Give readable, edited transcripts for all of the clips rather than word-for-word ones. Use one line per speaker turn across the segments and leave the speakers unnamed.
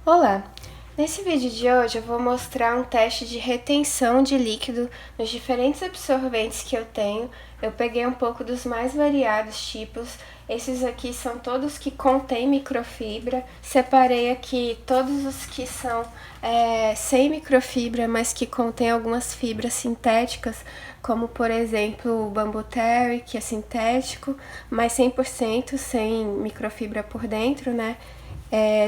Olá! Nesse vídeo de hoje eu vou mostrar um teste de retenção de líquido nos diferentes absorventes que eu tenho. Eu peguei um pouco dos mais variados tipos. Esses aqui são todos que contêm microfibra. Separei aqui todos os que são sem microfibra, mas que contêm algumas fibras sintéticas, como por exemplo o Bambu Terry, que é sintético, mas 100% sem microfibra por dentro, né?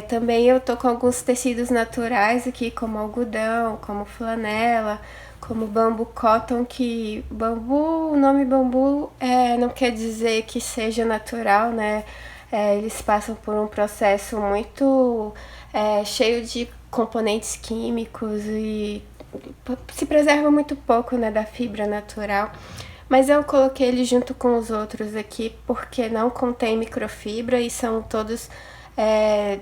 Também eu tô com alguns tecidos naturais aqui, como algodão, como flanela, como bambu cotton, que o nome bambu não quer dizer que seja natural, né? Eles passam por um processo muito cheio de componentes químicos e se preserva muito pouco, né, da fibra natural. Mas eu coloquei ele junto com os outros aqui porque não contém microfibra e são todos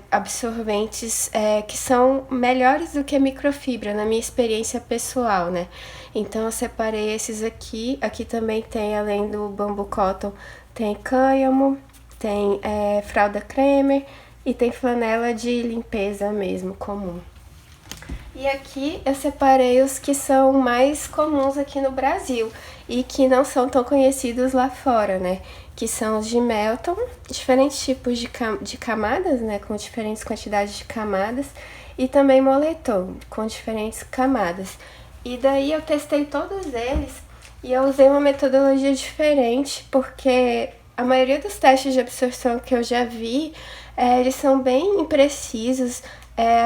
absorventes que são melhores do que a microfibra, na minha experiência pessoal, né? Então eu separei esses aqui. Aqui também tem, além do bambu cotton, tem cânhamo, tem fralda cremer e tem flanela de limpeza mesmo, comum. E aqui eu separei os que são mais comuns aqui no Brasil e que não são tão conhecidos lá fora, né? Que são os de Melton, diferentes tipos de camadas, né? Com diferentes quantidades de camadas, e também moletom, com diferentes camadas. E daí eu testei todos eles e eu usei uma metodologia diferente, porque a maioria dos testes de absorção que eu já vi, eles são bem imprecisos.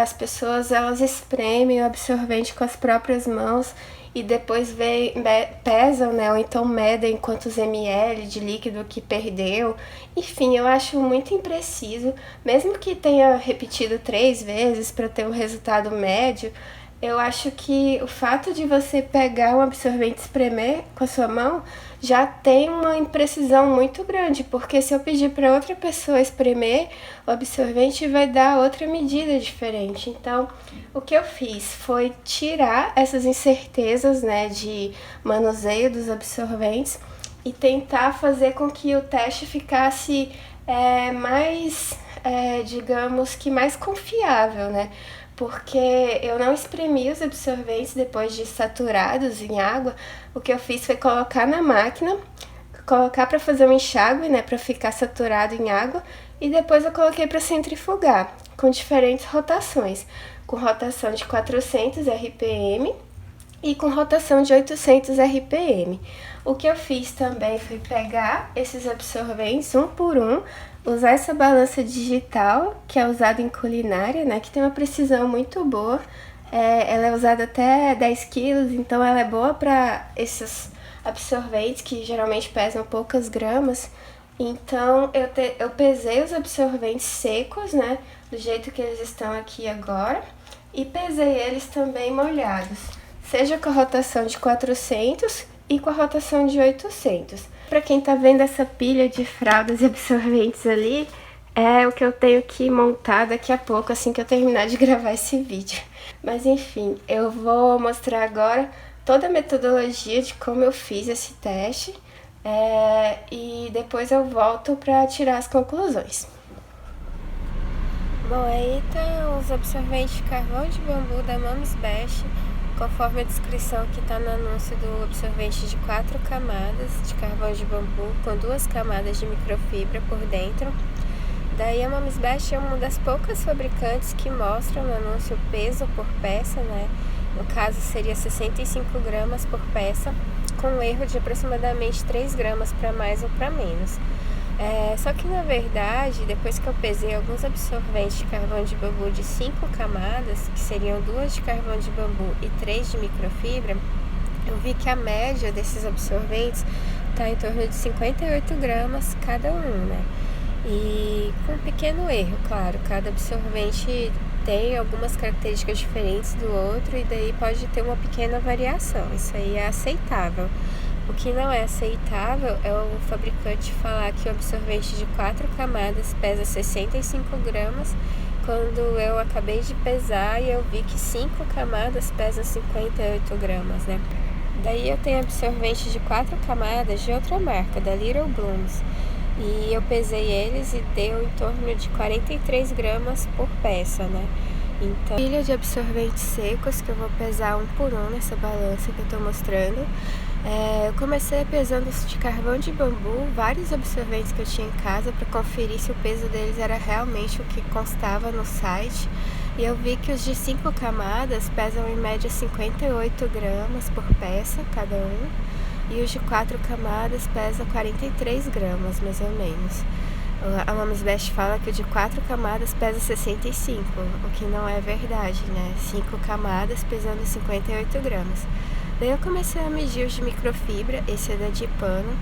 As pessoas, elas espremem o absorvente com as próprias mãos e depois pesam, né, ou então medem quantos ml de líquido que perdeu. Enfim, eu acho muito impreciso, mesmo que tenha repetido 3 vezes para ter um resultado médio. Eu acho que o fato de você pegar um absorvente e espremer com a sua mão já tem uma imprecisão muito grande, porque se eu pedir para outra pessoa espremer, o absorvente vai dar outra medida diferente. Então, o que eu fiz foi tirar essas incertezas, né, de manuseio dos absorventes e tentar fazer com que o teste ficasse mais, digamos que mais confiável, né? Porque eu não espremi os absorventes depois de saturados em água. O que eu fiz foi colocar na máquina, colocar para fazer um enxágue, né, para ficar saturado em água, e depois eu coloquei para centrifugar, com diferentes rotações, com rotação de 400 RPM e com rotação de 800 RPM. O que eu fiz também foi pegar esses absorventes um por um, usar essa balança digital, que é usada em culinária, né, que tem uma precisão muito boa. Ela é usada até 10 quilos, então ela é boa para esses absorventes que geralmente pesam poucas gramas. Então eu pesei os absorventes secos, né, do jeito que eles estão aqui agora, e pesei eles também molhados, seja com a rotação de 400 e com a rotação de 800. Para quem tá vendo essa pilha de fraldas e absorventes ali, é o que eu tenho que montar daqui a pouco, assim que eu terminar de gravar esse vídeo. Mas enfim, eu vou mostrar agora toda a metodologia de como eu fiz esse teste, e depois eu volto para tirar as conclusões. Bom, aí tá os absorventes de carvão de bambu da Mami's Best, conforme a descrição que está no anúncio do absorvente de 4 camadas de carvão de bambu, com 2 camadas de microfibra por dentro. Daí a Mami's Best é uma das poucas fabricantes que mostram no anúncio o peso por peça, né? No caso seria 65 gramas por peça, com um erro de aproximadamente 3 gramas para mais ou para menos. Só que na verdade, depois que eu pesei alguns absorventes de carvão de bambu de 5 camadas, que seriam 2 de carvão de bambu e 3 de microfibra, eu vi que a média desses absorventes está em torno de 58 gramas cada um, né? E com um pequeno erro, claro, cada absorvente tem algumas características diferentes do outro e daí pode ter uma pequena variação, isso aí é aceitável. O que não é aceitável é o fabricante falar que o absorvente de 4 camadas pesa 65 gramas, quando eu acabei de pesar e eu vi que 5 camadas pesam 58 gramas, né? Daí eu tenho absorvente de 4 camadas de outra marca, da Little Blooms, e eu pesei eles e deu em torno de 43 gramas por peça, né? Então, pilha de absorventes secos que eu vou pesar um por um nessa balança que eu tô mostrando. Eu comecei pesando os de carvão de bambu, vários absorventes que eu tinha em casa, para conferir se o peso deles era realmente o que constava no site. E eu vi que os de 5 camadas pesam em média 58 gramas por peça, cada um. E os de 4 camadas pesam 43 gramas, mais ou menos. A Mom's Best fala que o de 4 camadas pesa 65, o que não é verdade, né? 5 camadas pesando 58 gramas. Daí eu comecei a medir os de microfibra, esse é da Dipano.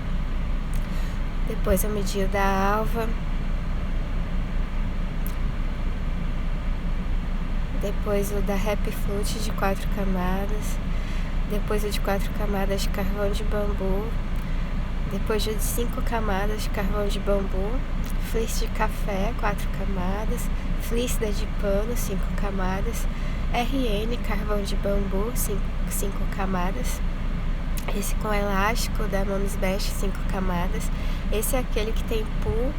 Depois eu medi o da Alva. Depois o da Happy Flute de 4 camadas. Depois o de 4 camadas de carvão de bambu. Depois o de 5 camadas de carvão de bambu. Fleece de café, 4 camadas. Fleece da Dipano, 5 camadas. RN, carvão de bambu, 5 camadas. Esse com elástico da Mom's Best, 5 camadas. Esse é aquele que tem pool,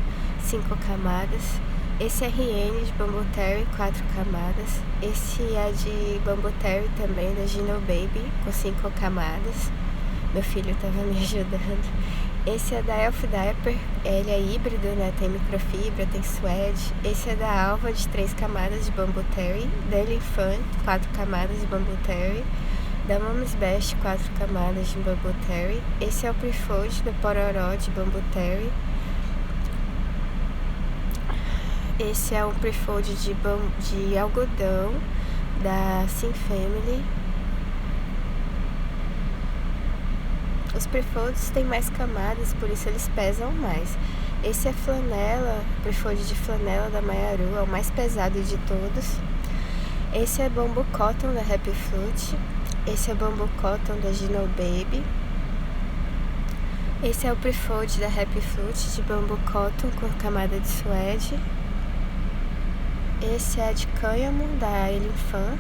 5 camadas. Esse RN de Bamboo Terry, 4 camadas. Esse é de Bamboo Terry também, da Gino Baby, com 5 camadas. Meu filho estava me ajudando. Esse é da Elf Diaper, ele é híbrido, né? Tem microfibra, tem suede. Esse é da Alva, de 3 camadas de Bamboo Terry. Da Elephant, 4 camadas de Bamboo Terry. Da Mom's Best, 4 camadas de Bamboo Terry. Esse é o Prefold do Pororó, de Bamboo Terry. Esse é um Prefold de algodão, da Sim Family. Os Prefolds têm mais camadas, por isso eles pesam mais. Esse é flanela, Prefold de flanela da Mayaru, é o mais pesado de todos. Esse é Bamboo Cotton da Happy Flute. Esse é Bamboo Cotton da Gino Baby. Esse é o Prefold da Happy Flute de Bamboo Cotton com camada de suede. Esse é de cânhamo da Elephant.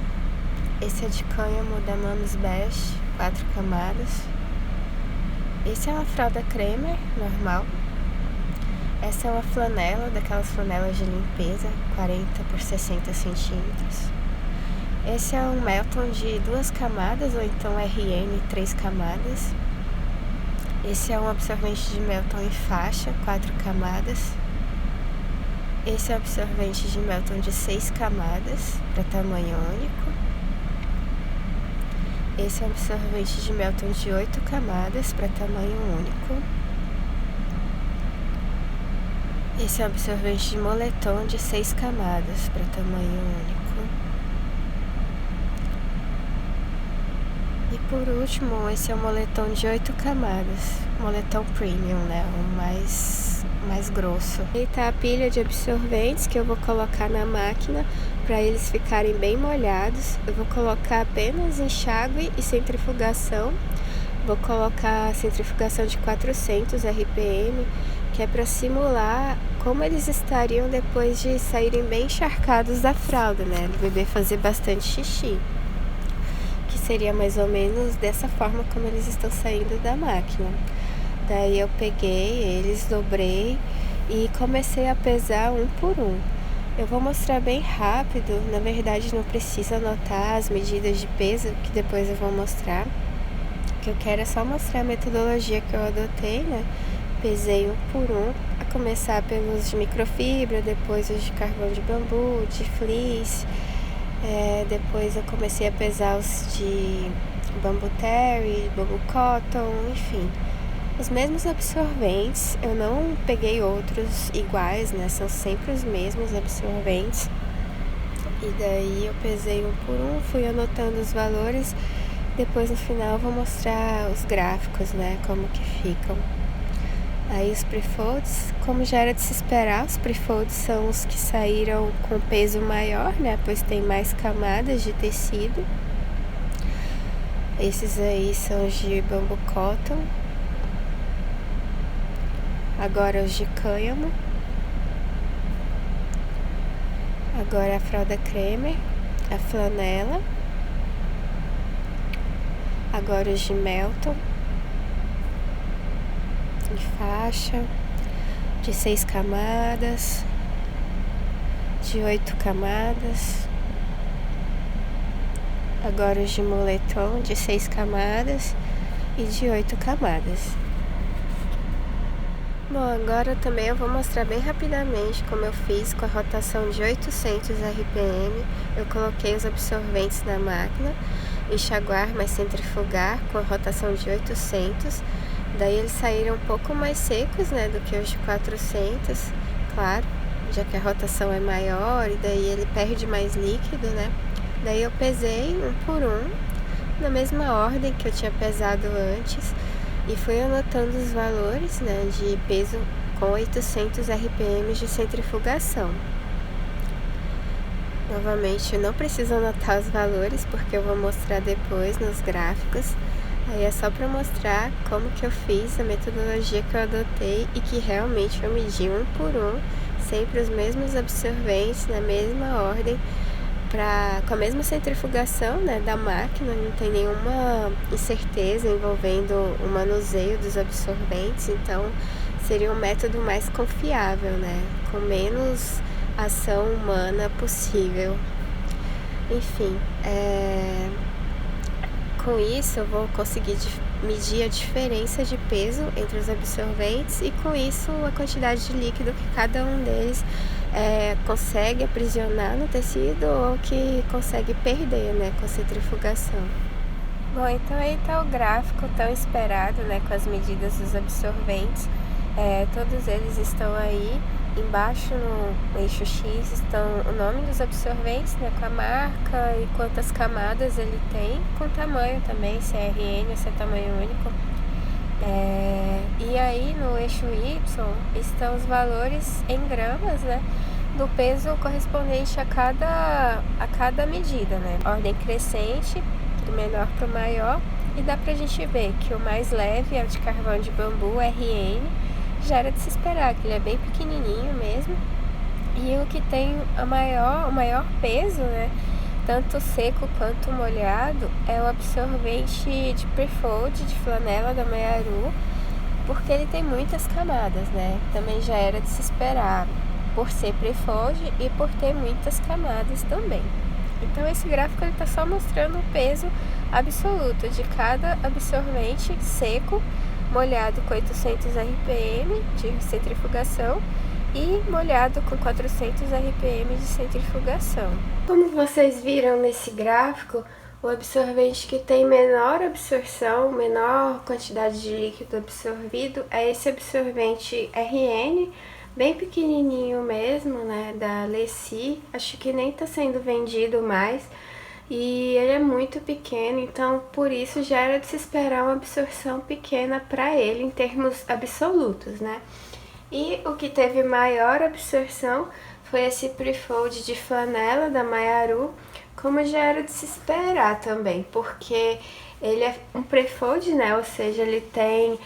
Esse é de cânhamo da Mom's Best, 4 camadas. Esse é uma fralda cremer, normal. Essa é uma flanela, daquelas flanelas de limpeza, 40 por 60 centímetros. Esse é um Melton de 2 camadas, ou então RN 3 camadas. Esse é um absorvente de Melton em faixa, 4 camadas. Esse é um absorvente de Melton de 6 camadas, para tamanho único. Esse é um absorvente de Melton de 8 camadas, para tamanho único. Esse é um absorvente de moletom de 6 camadas, para tamanho único. E por último, esse é um moletom de 8 camadas, moletom premium, né? O mais grosso. E tá a pilha de absorventes que eu vou colocar na máquina para eles ficarem bem molhados. Eu vou colocar apenas enxágue e centrifugação. Vou colocar centrifugação de 400 RPM, que é para simular como eles estariam depois de saírem bem encharcados da fralda, né? Do bebê fazer bastante xixi. Que seria mais ou menos dessa forma como eles estão saindo da máquina. Daí eu peguei eles, dobrei e comecei a pesar um por um. Eu vou mostrar bem rápido, na verdade não precisa anotar as medidas de peso, que depois eu vou mostrar. O que eu quero é só mostrar a metodologia que eu adotei, né? Pesei um por um, a começar pelos de microfibra, depois os de carvão de bambu, de fleece. Depois eu comecei a pesar os de Bamboo Terry, Bamboo Cotton, enfim. Os mesmos absorventes, eu não peguei outros iguais, né? São sempre os mesmos absorventes. E daí eu pesei um por um, fui anotando os valores. Depois no final eu vou mostrar os gráficos, né? Como que ficam. Aí os Prefolds, como já era de se esperar, os Prefolds são os que saíram com peso maior, né? Pois tem mais camadas de tecido. Esses aí são os de Bamboo Cotton. Agora os de cânhamo. Agora a fralda cremer, a flanela. Agora os de Melton, de faixa, de 6 camadas, de 8 camadas, agora os de moletom de 6 camadas e de 8 camadas. Bom, agora também eu vou mostrar bem rapidamente como eu fiz com a rotação de 800 RPM. Eu coloquei os absorventes na máquina, enxaguar, mas centrifugar com a rotação de 800. Daí eles saíram um pouco mais secos, né, do que os de 400, claro, já que a rotação é maior e daí ele perde mais líquido, né. Daí eu pesei um por um, na mesma ordem que eu tinha pesado antes, e fui anotando os valores, né, de peso com 800 RPM de centrifugação. Novamente, eu não preciso anotar os valores porque eu vou mostrar depois nos gráficos. Aí é só para mostrar como que eu fiz, a metodologia que eu adotei e que realmente eu medi um por um, sempre os mesmos absorventes na mesma ordem, com a mesma centrifugação, né, da máquina. Não tem nenhuma incerteza envolvendo o manuseio dos absorventes, então seria um método mais confiável, né, com menos ação humana possível. Enfim, com isso eu vou conseguir medir a diferença de peso entre os absorventes e com isso a quantidade de líquido que cada um deles consegue aprisionar no tecido ou que consegue perder, né, com a centrifugação. Bom, então aí está o gráfico tão esperado, né, com as medidas dos absorventes. Todos eles estão aí. Embaixo no eixo X estão o nome dos absorventes, né, com a marca e quantas camadas ele tem, com tamanho também, se é RN ou se é tamanho único. E aí no eixo Y estão os valores em gramas, né, do peso correspondente a cada medida, né, ordem crescente, do menor para o maior, e dá pra gente ver que o mais leve é o de carvão de bambu, RN, já era de se esperar, que ele é bem pequenininho mesmo, e o que tem o maior peso, né, tanto seco quanto molhado, é o absorvente de Prefold, de flanela da Maiaru, porque ele tem muitas camadas, né, também já era de se esperar, por ser Prefold e por ter muitas camadas também. Então esse gráfico ele está só mostrando o peso absoluto de cada absorvente seco, molhado com 800 RPM de centrifugação e molhado com 400 RPM de centrifugação. Como vocês viram nesse gráfico, o absorvente que tem menor absorção, menor quantidade de líquido absorvido, é esse absorvente RN, bem pequenininho mesmo, né, da Leci, acho que nem tá sendo vendido mais. E ele é muito pequeno, então por isso já era de se esperar uma absorção pequena para ele em termos absolutos, né? E o que teve maior absorção foi esse Prefold de flanela da Maiaru, como já era de se esperar também, porque ele é um Prefold, né? Ou seja, ele tem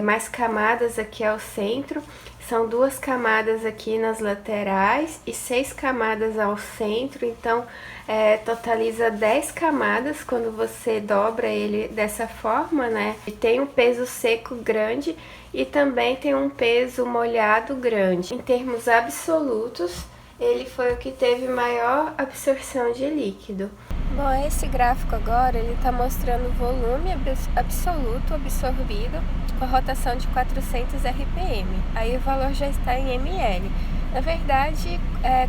mais camadas aqui ao centro. São 2 camadas aqui nas laterais e 6 camadas ao centro, então totaliza 10 camadas quando você dobra ele dessa forma, né? E tem um peso seco grande e também tem um peso molhado grande. Em termos absolutos, ele foi o que teve maior absorção de líquido. Bom, esse gráfico agora ele está mostrando o volume absoluto absorvido com a rotação de 400 RPM. Aí o valor já está em ml. Na verdade,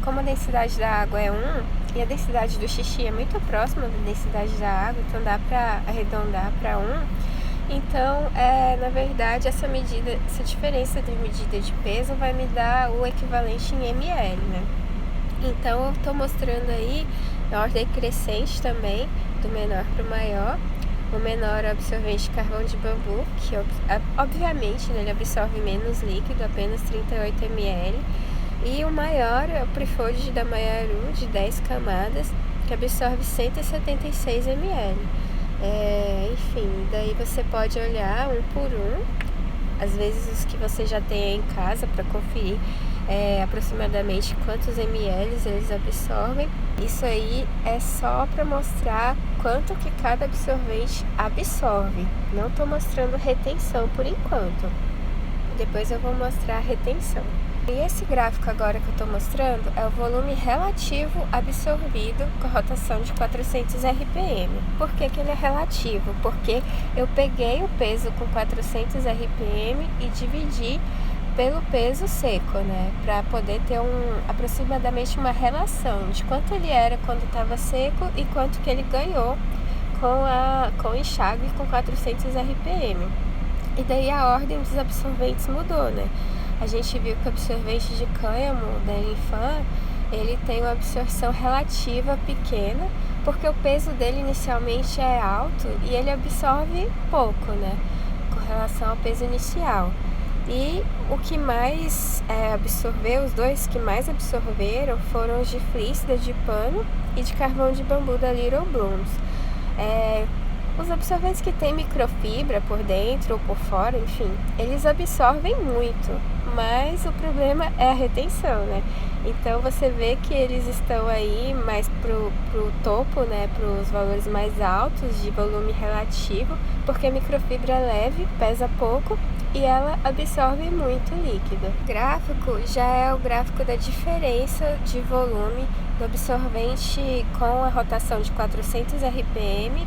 como a densidade da água é 1 e a densidade do xixi é muito próxima da densidade da água, então dá para arredondar para 1. Então, na verdade, essa diferença de medida de peso vai me dar o equivalente em ml, né? Então, eu estou mostrando aí a ordem crescente também, do menor para o maior. O menor é o absorvente de carvão de bambu, que obviamente ele absorve menos líquido, apenas 38 ml. E o maior é o Prefold da Maiaru, de 10 camadas, que absorve 176 ml. Enfim, daí você pode olhar um por um, às vezes os que você já tem aí em casa, para conferir aproximadamente quantos ml eles absorvem. Isso aí é só para mostrar quanto que cada absorvente absorve. Não estou mostrando retenção por enquanto. Depois eu vou mostrar a retenção. E esse gráfico agora que eu estou mostrando é o volume relativo absorvido com rotação de 400 RPM. Por que que ele é relativo? Porque eu peguei o peso com 400 RPM e dividi pelo peso seco, né? Para poder ter aproximadamente uma relação de quanto ele era quando estava seco e quanto que ele ganhou com o enxágue com 400 RPM. E daí a ordem dos absorventes mudou, né? A gente viu que o absorvente de cânhamo da Elinfan, ele tem uma absorção relativa pequena, porque o peso dele inicialmente é alto e ele absorve pouco, né? Com relação ao peso inicial. E o que mais absorveu, os dois que mais absorveram foram os de fleece, de pano, e de carvão de bambu da Little Blooms. Os absorventes que tem microfibra por dentro ou por fora, enfim, eles absorvem muito, mas o problema é a retenção, né? Então você vê que eles estão aí mais pro topo, né? Para os valores mais altos de volume relativo, porque a microfibra é leve, pesa pouco e ela absorve muito líquido. O gráfico já é o gráfico da diferença de volume do absorvente com a rotação de 400 RPM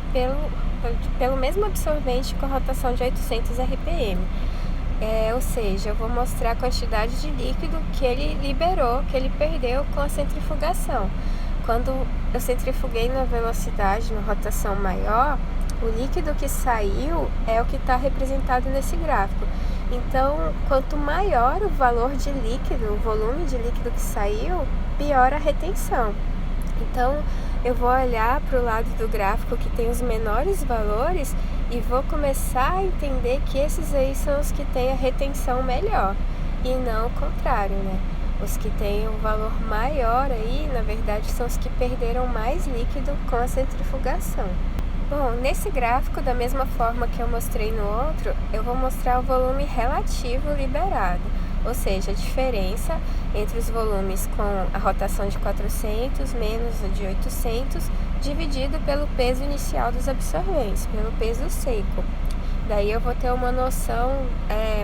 pelo mesmo absorvente com a rotação de 800 RPM. Ou seja, eu vou mostrar a quantidade de líquido que ele liberou, que ele perdeu com a centrifugação. Quando eu centrifuguei na velocidade, na rotação maior, o líquido que saiu é o que está representado nesse gráfico. Então, quanto maior o valor de líquido, o volume de líquido que saiu, pior a retenção. Então, eu vou olhar para o lado do gráfico que tem os menores valores e vou começar a entender que esses aí são os que têm a retenção melhor e não o contrário, né? Os que têm um valor maior aí, na verdade, são os que perderam mais líquido com a centrifugação. Bom, nesse gráfico, da mesma forma que eu mostrei no outro, eu vou mostrar o volume relativo liberado, ou seja, a diferença entre os volumes com a rotação de 400 menos o de 800, dividido pelo peso inicial dos absorventes, pelo peso seco. Daí eu vou ter uma noção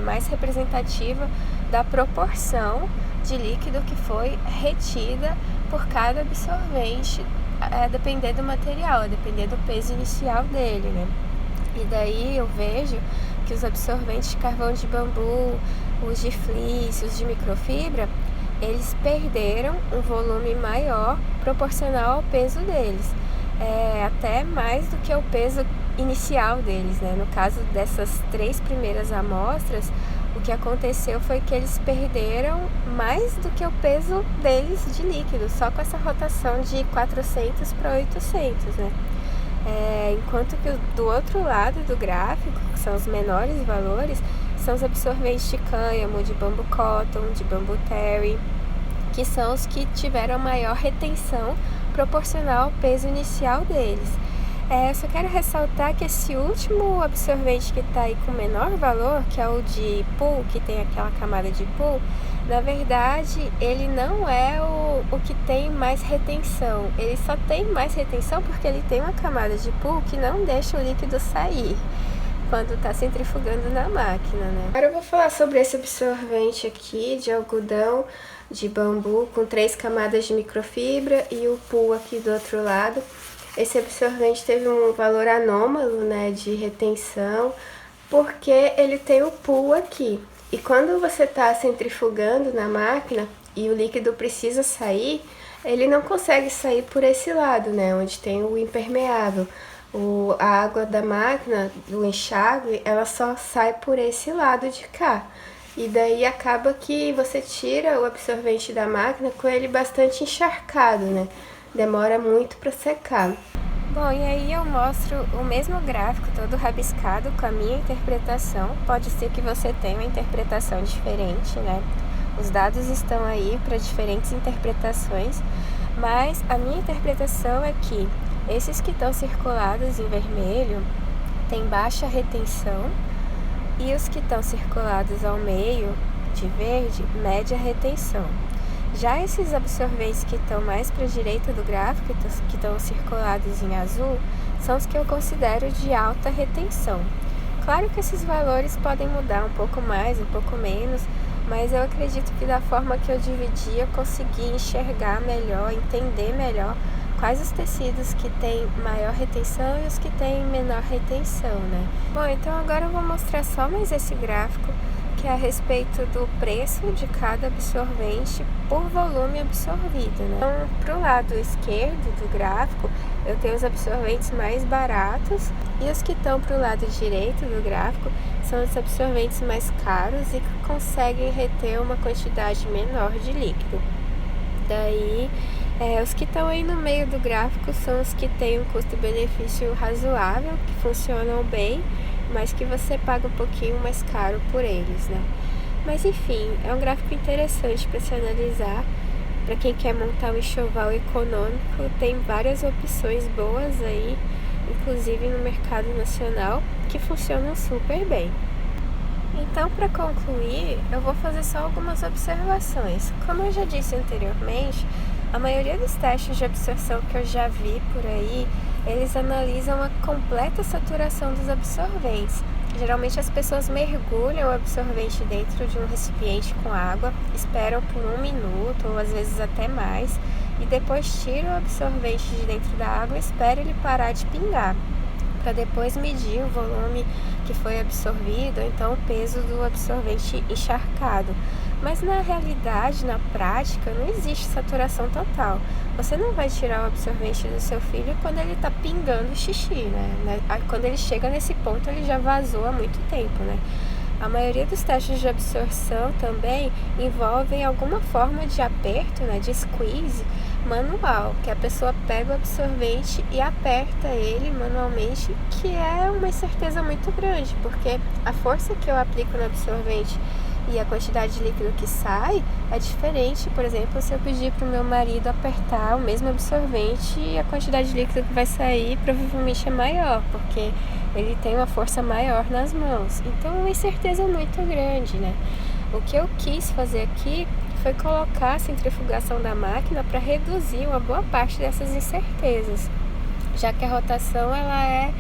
mais representativa da proporção de líquido que foi retida por cada absorvente, a depender do material, a depender do peso inicial dele, né? E daí eu vejo que os absorventes de carvão de bambu, os de fleece, os de microfibra, eles perderam um volume maior proporcional ao peso deles, até mais do que o peso inicial deles, né? No caso dessas 3 primeiras amostras, o que aconteceu foi que eles perderam mais do que o peso deles de líquido, só com essa rotação de 400 para 800, né? Enquanto que do outro lado do gráfico, que são os menores valores, são os absorventes de cânhamo, de bambu cotton, de bambu terry, que são os que tiveram maior retenção proporcional ao peso inicial deles. Eu só quero ressaltar que esse último absorvente que está aí com menor valor, que é o de pool, que tem aquela camada de pool, na verdade ele não é o que tem mais retenção. Ele só tem mais retenção porque ele tem uma camada de pool que não deixa o líquido sair quando está centrifugando na máquina, né? Agora eu vou falar sobre esse absorvente aqui de algodão de bambu com 3 camadas de microfibra e o pool aqui do outro lado. Esse absorvente teve um valor anômalo, né, de retenção, porque ele tem o pool aqui. E quando você está centrifugando na máquina e o líquido precisa sair, ele não consegue sair por esse lado, né, onde tem o impermeável. A água da máquina, do enxágue, ela só sai por esse lado de cá. E daí acaba que você tira o absorvente da máquina com ele bastante encharcado, né? Demora muito para secar. Bom, e aí eu mostro o mesmo gráfico todo rabiscado com a minha interpretação. Pode ser que você tenha uma interpretação diferente, né? Os dados estão aí para diferentes interpretações, mas a minha interpretação é que esses que estão circulados em vermelho têm baixa retenção e os que estão circulados ao meio, de verde, média retenção. Já esses absorventes que estão mais para a direita do gráfico, que estão circulados em azul, são os que eu considero de alta retenção. Claro que esses valores podem mudar um pouco mais, um pouco menos, mas eu acredito que da forma que eu dividi, eu consegui enxergar melhor, entender melhor quais os tecidos que têm maior retenção e os que têm menor retenção, né? Bom, então agora eu vou mostrar só mais esse gráfico, que é a respeito do preço de cada absorvente por volume absorvido, né? Então, para o lado esquerdo do gráfico, eu tenho os absorventes mais baratos, e os que estão para o lado direito do gráfico são os absorventes mais caros e que conseguem reter uma quantidade menor de líquido. Daí, os que estão aí no meio do gráfico são os que têm um custo-benefício razoável, que funcionam bem, mas que você paga um pouquinho mais caro por eles, né? Mas enfim, é um gráfico interessante para se analisar. Para quem quer montar um enxoval econômico, tem várias opções boas aí, inclusive no mercado nacional, que funcionam super bem. Então, para concluir, eu vou fazer só algumas observações. Como eu já disse anteriormente, a maioria dos testes de absorção que eu já vi por aí, eles analisam a completa saturação dos absorventes. Geralmente as pessoas mergulham o absorvente dentro de um recipiente com água, esperam por 1 minuto ou às vezes até mais, e depois tiram o absorvente de dentro da água e esperam ele parar de pingar, para depois medir o volume que foi absorvido, ou então o peso do absorvente encharcado. Mas na realidade, na prática, não existe saturação total. Você não vai tirar o absorvente do seu filho quando ele está pingando xixi, né? Quando ele chega nesse ponto, ele já vazou há muito tempo, né? A maioria dos testes de absorção também envolvem alguma forma de aperto, né, de squeeze manual, que a pessoa pega o absorvente e aperta ele manualmente, que é uma incerteza muito grande, porque a força que eu aplico no absorvente e a quantidade de líquido que sai é diferente. Por exemplo, se eu pedir para o meu marido apertar o mesmo absorvente, a quantidade de líquido que vai sair provavelmente é maior, porque ele tem uma força maior nas mãos. Então é uma incerteza muito grande, né? O que eu quis fazer aqui foi colocar a centrifugação da máquina para reduzir uma boa parte dessas incertezas, já que a rotação ela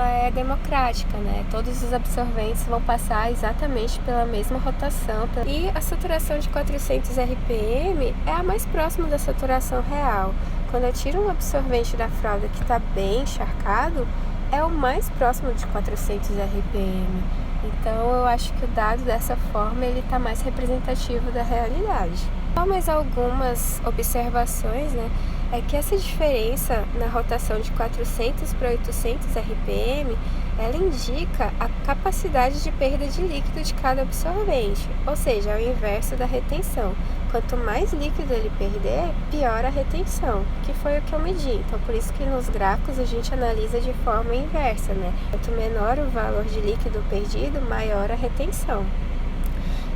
é democrática, né? Todos os absorventes vão passar exatamente pela mesma rotação. E a saturação de 400 RPM é a mais próxima da saturação real. Quando eu tiro um absorvente da fralda que está bem encharcado, é o mais próximo de 400 RPM. Então eu acho que o dado dessa forma ele está mais representativo da realidade. Só mais algumas observações, né? É que essa diferença na rotação de 400 para 800 RPM, ela indica a capacidade de perda de líquido de cada absorvente, ou seja, é o inverso da retenção. Quanto mais líquido ele perder, pior a retenção, que foi o que eu medi. Então, por isso que nos gráficos a gente analisa de forma inversa, né? Quanto menor o valor de líquido perdido, maior a retenção.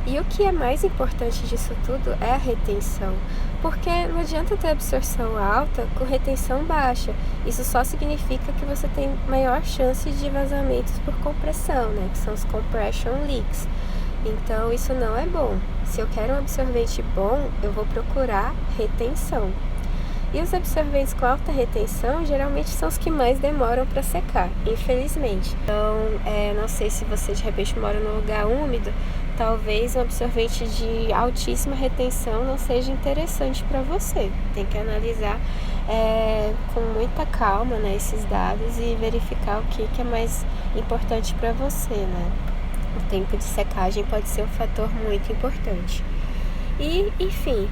E o que é mais importante disso tudo é a retenção, porque não adianta ter absorção alta com retenção baixa. Isso só significa que você tem maior chance de vazamentos por compressão, né? Que são os compression leaks. Então isso não é bom. Se eu quero um absorvente bom, eu vou procurar retenção. E os absorventes com alta retenção geralmente são os que mais demoram para secar, infelizmente. Então, não sei se você de repente mora num lugar úmido, talvez um absorvente de altíssima retenção não seja interessante para você. Tem que analisar com muita calma, né, esses dados e verificar o que é mais importante para você, né? O tempo de secagem pode ser um fator muito importante. E, enfim,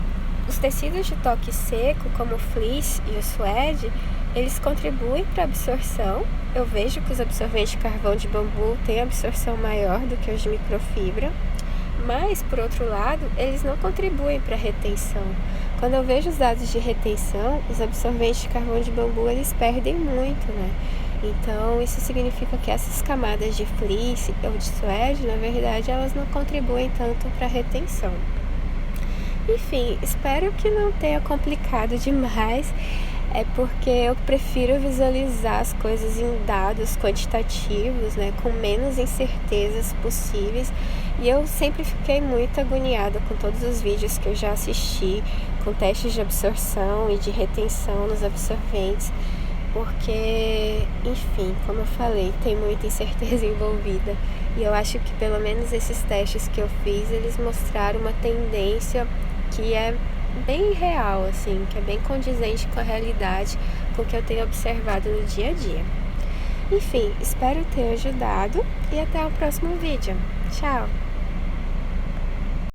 os tecidos de toque seco, como o fleece e o suede, eles contribuem para a absorção. Eu vejo que os absorventes de carvão de bambu têm absorção maior do que os de microfibra, mas, por outro lado, eles não contribuem para a retenção. Quando eu vejo os dados de retenção, os absorventes de carvão de bambu, eles perdem muito, né? Então, isso significa que essas camadas de fleece ou de suede, na verdade, elas não contribuem tanto para a retenção. Enfim, espero que não tenha complicado demais, porque eu prefiro visualizar as coisas em dados quantitativos, né, com menos incertezas possíveis, e eu sempre fiquei muito agoniada com todos os vídeos que eu já assisti, com testes de absorção e de retenção nos absorventes. porque, enfim, como eu falei, tem muita incerteza envolvida. E eu acho que pelo menos esses testes que eu fiz, eles mostraram uma tendência que é bem real, assim, que é bem condizente com a realidade, com o que eu tenho observado no dia a dia. Enfim, espero ter ajudado e até o próximo vídeo. Tchau!